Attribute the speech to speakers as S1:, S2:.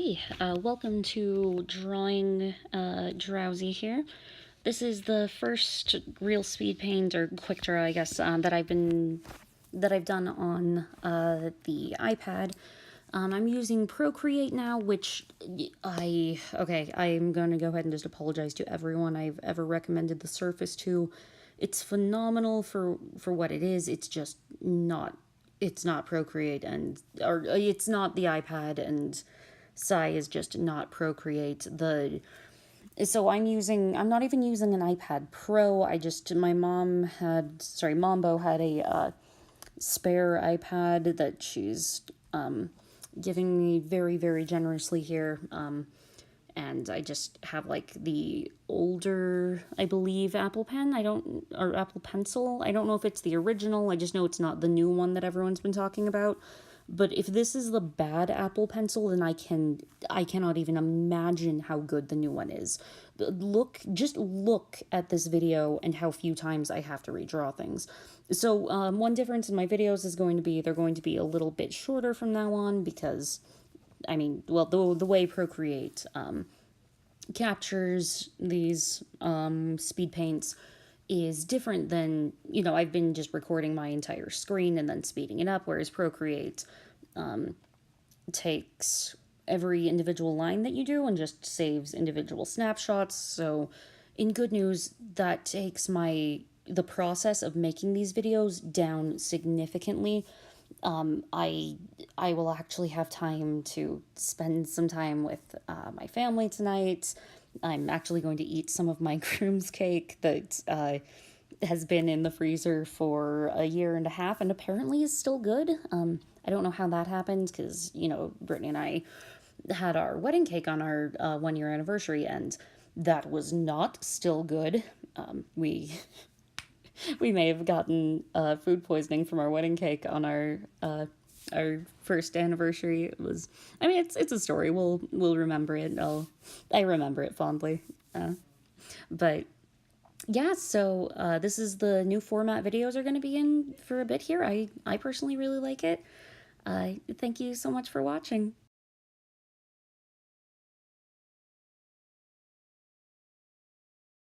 S1: Hey, welcome to Drawing Drowsy here. This is the first real speed paint or quick draw, I guess, that I've done on the iPad. I'm using Procreate now, which I'm going to go ahead and just apologize to everyone I've ever recommended the Surface to. It's phenomenal for what it is. It's just not. It's not Procreate or it's not the iPad, and Psy is just not Procreate. I'm not even using an iPad Pro. Mambo had a spare iPad that she's giving me very, very generously here. And I just have like the older, I believe, Apple Pen. Or Apple Pencil. I don't know if it's the original. I just know it's not the new one that everyone's been talking about. But if this is the bad Apple Pencil, then I cannot even imagine how good the new one is. Just look at this video and how few times I have to redraw things. So one difference in my videos is they're going to be a little bit shorter from now on because, the way Procreate captures these speed paints is different than, I've been just recording my entire screen and then speeding it up, whereas Procreate takes every individual line that you do and just saves individual snapshots. So in good news, that takes the process of making these videos down significantly. I will actually have time to spend some time with my family tonight. I'm actually going to eat some of my groom's cake that has been in the freezer for a year and a half and apparently is still good. I don't know how that happened because, Brittany and I had our wedding cake on our 1 year anniversary and that was not still good. We may have gotten food poisoning from our wedding cake on our first anniversary. It's a story. We'll remember it. I remember it fondly. But yeah, so this is the new format videos are going to be in for a bit here. I personally really like it. Thank you so much for watching.